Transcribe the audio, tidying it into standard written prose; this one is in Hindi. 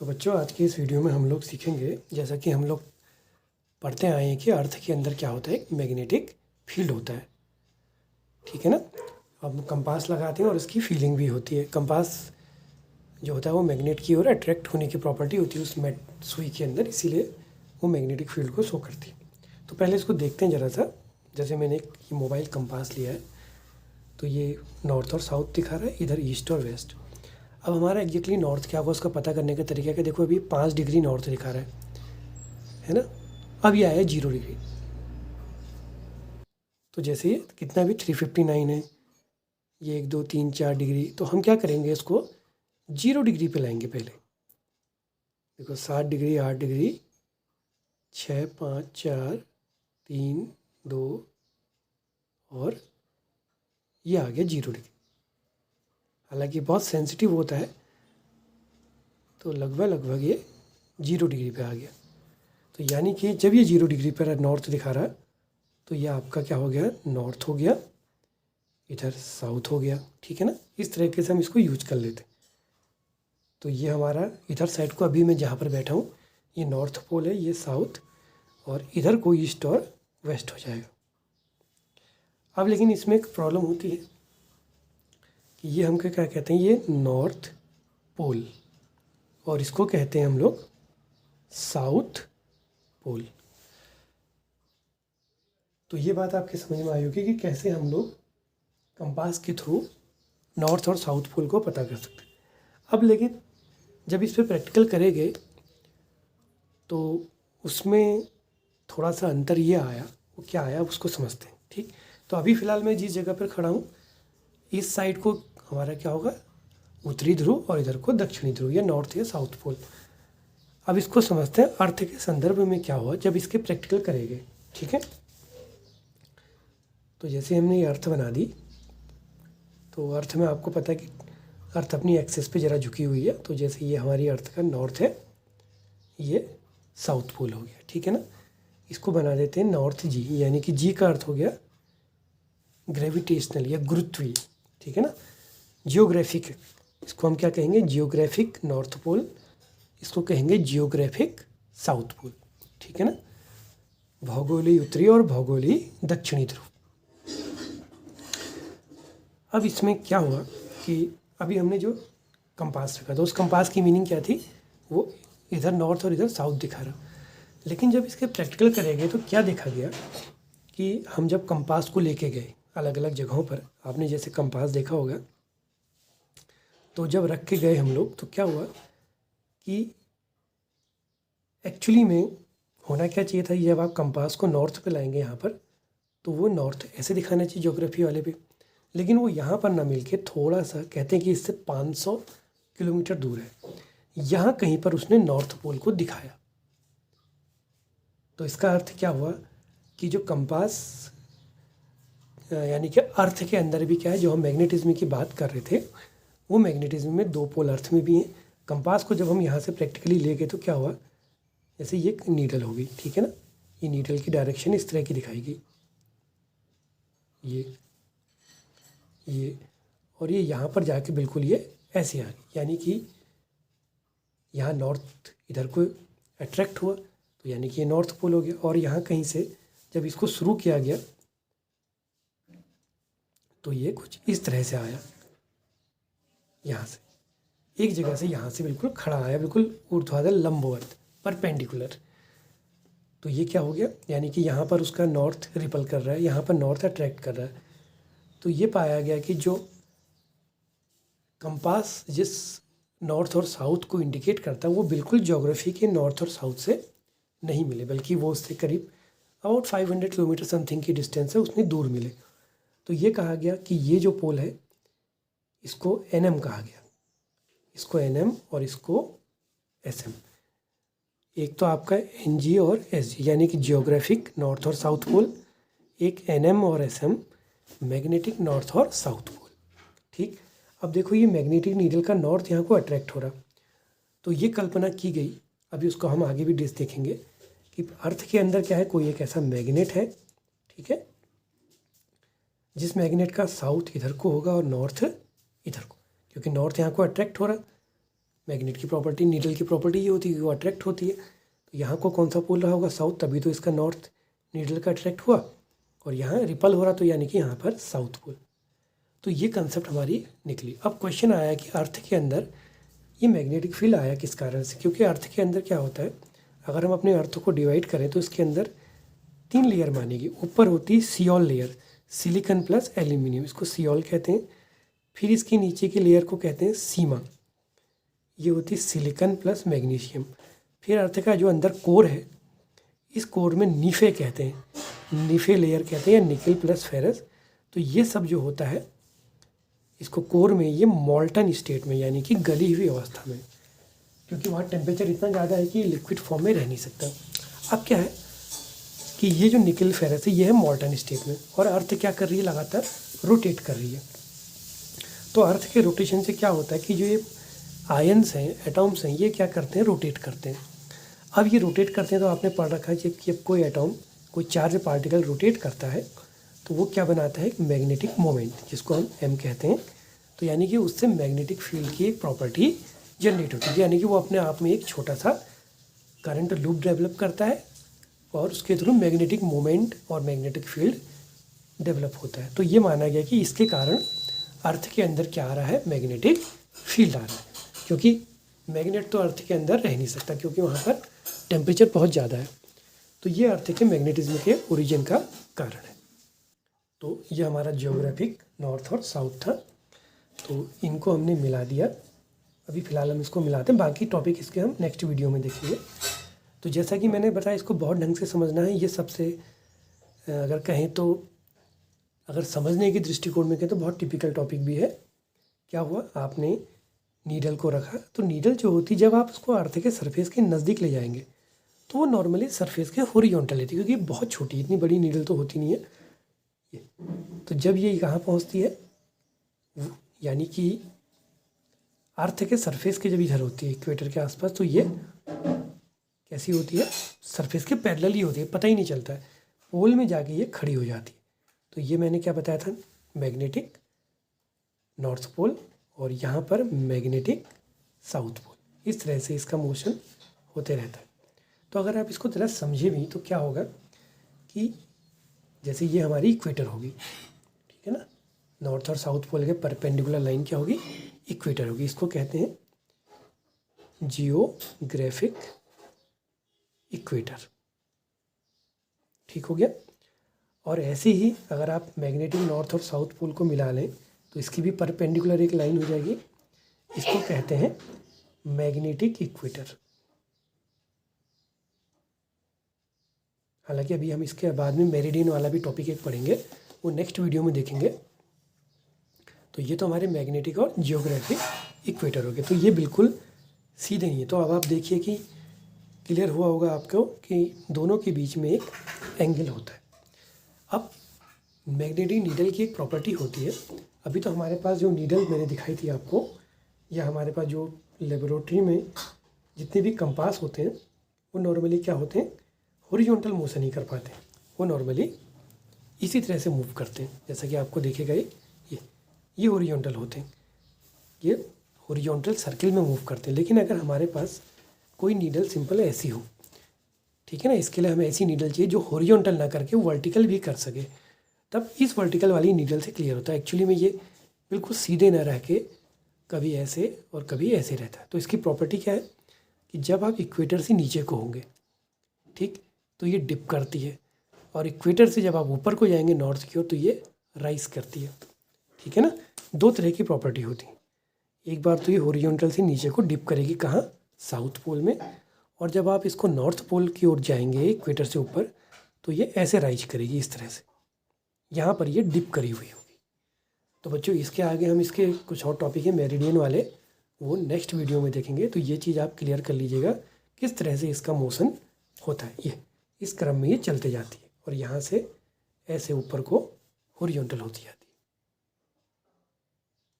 तो बच्चों, आज की इस वीडियो में हम लोग सीखेंगे, जैसा कि हम लोग पढ़ते आए हैं कि अर्थ के अंदर क्या होता है, एक मैग्नेटिक फील्ड होता है। ठीक है ना। हम कंपास लगाते हैं और इसकी फीलिंग भी होती है। कंपास जो होता है वो मैग्नेट की ओर अट्रैक्ट होने की प्रॉपर्टी होती है उस सुई के अंदर, इसीलिए वो मैग्नेटिक फील्ड को शो करती है। तो पहले इसको देखते हैं ज़रा सा। जैसे मैंने एक मोबाइल कंपास लिया है, तो ये नॉर्थ और साउथ दिखा रहा है, इधर ईस्ट और वेस्ट। अब हमारा एग्जैक्टली नॉर्थ क्या होगा उसका पता करने का तरीका क्या, देखो अभी 5 डिग्री नॉर्थ दिखा रहा है ना। अब ये आया 0 डिग्री, तो जैसे ये कितना भी 359 है, ये 1 2 3 4 डिग्री, तो हम क्या करेंगे, इसको 0 डिग्री पे लाएंगे पहले। देखो 7 डिग्री, 8 डिग्री, 6 5 4 3 2, और ये आ गया 0 डिग्री। हालांकि बहुत सेंसिटिव होता है, तो लगभग ये 0 डिग्री पे आ गया। तो यानी कि जब ये 0 डिग्री पर नॉर्थ दिखा रहा, तो ये आपका क्या हो गया, नॉर्थ हो गया, इधर साउथ हो गया। ठीक है ना। इस तरीके से हम इसको यूज कर लेते। तो ये हमारा इधर साइड को, अभी मैं जहाँ पर बैठा हूँ, ये नॉर्थ पोल है, ये साउथ, और इधर को ईस्ट और वेस्ट हो जाएगा। अब लेकिन इसमें एक प्रॉब्लम होती है कि ये हम क्या कहते हैं, ये नॉर्थ पोल, और इसको कहते हैं हम लोग साउथ पोल। तो ये बात आपके समझ में आई होगी कि कैसे हम लोग कंपास के थ्रू नॉर्थ और साउथ पोल को पता कर सकते हैं। अब लेकिन जब इस पर प्रैक्टिकल करेंगे तो उसमें थोड़ा सा अंतर ये आया, वो क्या आया उसको समझते हैं। ठीक। तो अभी फ़िलहाल मैं जिस जगह पर खड़ा हूँ, इस साइड को हमारा क्या होगा, उत्तरी ध्रुव, और इधर को दक्षिणी ध्रुव, या नॉर्थ या साउथ पोल। अब इसको समझते हैं अर्थ के संदर्भ में क्या हुआ जब इसके प्रैक्टिकल करेंगे। ठीक है। तो जैसे हमने ये अर्थ बना दी, तो अर्थ में आपको पता है कि अर्थ अपनी एक्सिस पे ज़रा झुकी हुई है। तो जैसे ये हमारी अर्थ का नॉर्थ है, ये साउथ पोल हो गया। ठीक है ना। इसको बना देते हैं नॉर्थ जी, यानी कि जी का अर्थ हो गया ग्रेविटेशनल या गुरुत्वीय। ठीक है ना। जियोग्राफिक, इसको हम क्या कहेंगे, जियोग्राफिक नॉर्थ पोल, इसको कहेंगे जियोग्राफिक साउथ पोल। ठीक है ना। भौगोलिक उत्तरी और भौगोलिक दक्षिणी ध्रुव। अब इसमें क्या हुआ कि अभी हमने जो कंपास रखा था, उस कंपास की मीनिंग क्या थी, वो इधर नॉर्थ और इधर साउथ दिखा रहा। लेकिन जब इसके प्रैक्टिकल करेंगे तो क्या देखा गया कि हम जब कंपास को लेके गए अलग अलग जगहों पर, आपने जैसे कंपास देखा होगा, तो जब रख के गए हम लोग, तो क्या हुआ कि एक्चुअली में होना क्या चाहिए था, जब आप कंपास को नॉर्थ पे लाएंगे यहाँ पर, तो वो नॉर्थ ऐसे दिखाना चाहिए ज्योग्राफी वाले पे, लेकिन वो यहाँ पर ना मिलके थोड़ा सा, कहते हैं कि इससे 500 किलोमीटर दूर है, यहाँ कहीं पर उसने नॉर्थ पोल को दिखाया। तो इसका अर्थ क्या हुआ कि जो कंपास, यानी कि अर्थ के अंदर भी क्या है, जो हम मैग्नेटिज्म की बात कर रहे थे, वो मैग्नेटिज्म में 2 पोल अर्थ में भी हैं। कंपास को जब हम यहाँ से प्रैक्टिकली ले गए तो क्या हुआ, जैसे ये नीडल हो गई। ठीक है ना। ये नीडल की डायरेक्शन इस तरह की दिखाई गई, ये और ये यहाँ पर जाके बिल्कुल ये ऐसे आ गई, यानी कि यहाँ नॉर्थ इधर को अट्रैक्ट हुआ, तो यानी कि ये नॉर्थ पोल हो गया। और यहाँ कहीं से जब इसको शुरू किया गया, तो ये कुछ इस तरह से आया, यहाँ से एक जगह से, यहाँ से बिल्कुल खड़ा आया, बिल्कुल ऊर्ध्वाधर लंबवत परपेंडिकुलर। तो ये क्या हो गया, यानी कि यहाँ पर उसका नॉर्थ रिपल कर रहा है, यहाँ पर नॉर्थ अट्रैक्ट कर रहा है। तो ये पाया गया कि जो कंपास जिस नॉर्थ और साउथ को इंडिकेट करता है, वो बिल्कुल ज्योग्राफी के नॉर्थ और साउथ से नहीं मिले, बल्कि वो उससे करीब अबाउट 500 किलोमीटर समथिंग की डिस्टेंस है, उसने दूर मिले। तो ये कहा गया कि ये जो पोल है, इसको NM कहा गया, इसको NM और इसको SM। एक तो आपका NG और SG, यानी कि जियोग्राफिक नॉर्थ और साउथ पोल, एक NM और SM मैग्नेटिक नॉर्थ और साउथ पोल। ठीक। अब देखो ये मैग्नेटिक नीडल का नॉर्थ यहाँ को अट्रैक्ट हो रहा, तो ये कल्पना की गई, अभी उसको हम आगे भी देखेंगे कि अर्थ के अंदर क्या है, कोई एक ऐसा मैग्नेट है। ठीक है। जिस मैग्नेट का साउथ इधर को होगा और नॉर्थ इधर को, क्योंकि नॉर्थ यहाँ को अट्रैक्ट हो रहा, मैग्नेट की प्रॉपर्टी, नीडल की प्रॉपर्टी ये होती है कि वो अट्रैक्ट होती है। तो यहाँ को कौन सा पोल रहा होगा, साउथ, तभी तो इसका नॉर्थ नीडल का अट्रैक्ट हुआ, और यहाँ रिपल हो रहा तो यानी कि यहाँ पर साउथ पोल। तो ये कंसेप्ट हमारी निकली। अब क्वेश्चन आया कि अर्थ के अंदर ये मैग्नेटिक फील्ड आया किस कारण से, क्योंकि अर्थ के अंदर क्या होता है, अगर हम अपने अर्थ को डिवाइड करें तो इसके अंदर 3 लेयर मानेगी। ऊपर होती है Seoul layer, silicon plus aluminium, इसको सियोल कहते हैं। फिर इसके नीचे की लेयर को कहते हैं सीमा, ये होती है सिलिकॉन प्लस मैग्नीशियम। फिर अर्थ का जो अंदर कोर है, इस कोर में नीफे कहते हैं, नीफे लेयर कहते हैं, या निकल प्लस फेरस। तो ये सब जो होता है इसको कोर में, ये मॉल्टन स्टेट में यानी कि गली हुई अवस्था में, क्योंकि वहाँ टेम्परेचर इतना ज़्यादा है कि लिक्विड फॉर्म में रह नहीं सकता। अब क्या है कि ये जो निकल फेरस है ये है मॉल्टन स्टेट में, और अर्थ क्या कर रही है, लगातार रोटेट कर रही है। तो अर्थ के रोटेशन से क्या होता है कि जो ये आयन्स हैं, एटॉम्स हैं, ये क्या करते हैं, रोटेट करते हैं। अब ये रोटेट करते हैं तो आपने पढ़ रखा है कि जब कोई एटॉम, कोई चार्ज पार्टिकल रोटेट करता है तो वो क्या बनाता है, एक मैग्नेटिक मोमेंट, जिसको हम एम कहते हैं। तो यानी कि उससे मैग्नेटिक फील्ड की एक प्रॉपर्टी जनरेट होती है, यानी कि वो अपने आप में एक छोटा सा करंट लूप डेवलप करता है और उसके थ्रू मैग्नेटिक मोमेंट और मैग्नेटिक फील्ड डेवलप होता है। तो ये माना गया कि इसके कारण अर्थ के अंदर क्या आ रहा है, मैग्नेटिक फील्ड आ रहा है, क्योंकि मैग्नेट तो अर्थ के अंदर रह नहीं सकता क्योंकि वहाँ पर टेम्परेचर बहुत ज़्यादा है। तो ये अर्थ के मैग्नेटिज्म के ओरिजिन का कारण है। तो ये हमारा जियोग्राफिक नॉर्थ और साउथ था, तो इनको हमने मिला दिया। अभी फ़िलहाल हम इसको मिलाते हैं, बाकी टॉपिक इसके हम नेक्स्ट वीडियो में देखेंगे। तो जैसा कि मैंने बताया, इसको बहुत ढंग से समझना है। ये सबसे अगर कहें तो, अगर समझने की दृष्टिकोण में कहें तो बहुत टिपिकल टॉपिक भी है। क्या हुआ, आपने नीडल को रखा, तो नीडल जो होती, जब आप उसको अर्थ के सरफेस के नज़दीक ले जाएंगे तो वो नॉर्मली सरफेस के हॉरिजॉन्टल रहती है, क्योंकि बहुत छोटी, इतनी बड़ी नीडल तो होती नहीं है। तो जब ये कहाँ पहुँचती है, यानी कि अर्थ के सरफेस के जब इधर होती है इक्वेटर के आसपास, तो ये कैसी होती है, सरफेस के पैरेलल ही होती है, पता ही नहीं चलता है, पोल में जाके ये खड़ी हो जाती है। तो ये मैंने क्या बताया था, मैग्नेटिक नॉर्थ पोल, और यहाँ पर मैग्नेटिक साउथ पोल, इस तरह से इसका मोशन होते रहता है। तो अगर आप इसको ज़रा समझे भी तो क्या होगा कि जैसे ये हमारी इक्वेटर होगी, ठीक है ना, नॉर्थ और साउथ पोल के परपेंडिकुलर लाइन क्या होगी, इक्वेटर होगी। इसको कहते हैं जियोग्राफिक इक्वेटर, ठीक हो गया। और ऐसे ही अगर आप मैग्नेटिक नॉर्थ और साउथ पोल को मिला लें तो इसकी भी परपेंडिकुलर एक लाइन हो जाएगी, इसको कहते हैं मैग्नेटिक इक्वेटर। हालांकि अभी हम इसके बाद में मेरिडियन वाला भी टॉपिक एक पढ़ेंगे, वो नेक्स्ट वीडियो में देखेंगे। तो ये तो हमारे मैग्नेटिक और जियोग्राफिक इक्वेटर हो गए। तो ये बिल्कुल सीधे नहीं है। तो अब आप देखिए कि क्लियर हुआ होगा आपको कि दोनों के बीच में एक एंगल होता है। अब मैग्नेटिक नीडल की एक प्रॉपर्टी होती है, अभी तो हमारे पास जो नीडल मैंने दिखाई थी आपको, या हमारे पास जो लेबोरेटरी में जितने भी कंपास होते हैं वो नॉर्मली क्या होते हैं, हॉरिजॉन्टल मोशन ही कर पाते हैं, वो नॉर्मली इसी तरह से मूव करते हैं। जैसा कि आपको देखेगा ये हॉरिजॉन्टल होते हैं, ये हॉरिजॉन्टल सर्किल में मूव करते हैं। लेकिन अगर हमारे पास कोई नीडल सिंपल ऐसी हो, ठीक है ना, इसके लिए हमें ऐसी नीडल चाहिए जो हॉरिजॉन्टल ना करके वर्टिकल भी कर सके, तब इस वर्टिकल वाली नीडल से क्लियर होता है। एक्चुअली में ये बिल्कुल सीधे ना रह के कभी ऐसे और कभी ऐसे रहता है। तो इसकी प्रॉपर्टी क्या है कि जब आप इक्वेटर से नीचे को होंगे, ठीक, तो ये डिप करती है, और इक्वेटर से जब आप ऊपर को जाएंगे नॉर्थ की ओर तो ये राइज करती है, ठीक है ना। दो तरह की प्रॉपर्टी होती है, एक बार तो ये हॉरिजॉन्टल से नीचे को डिप करेगी, कहाँ, साउथ पोल में, और जब आप इसको नॉर्थ पोल की ओर जाएंगे इक्वेटर से ऊपर तो ये ऐसे राइज करेगी, इस तरह से, यहाँ पर ये डिप करी हुई होगी। तो बच्चों इसके आगे हम इसके कुछ और टॉपिक है मेरिडियन वाले, वो नेक्स्ट वीडियो में देखेंगे। तो ये चीज़ आप क्लियर कर लीजिएगा किस तरह से इसका मोशन होता है। ये इस क्रम में ये चलते जाती है और यहाँ से ऐसे ऊपर को हॉरिजॉन्टल होती जाती है।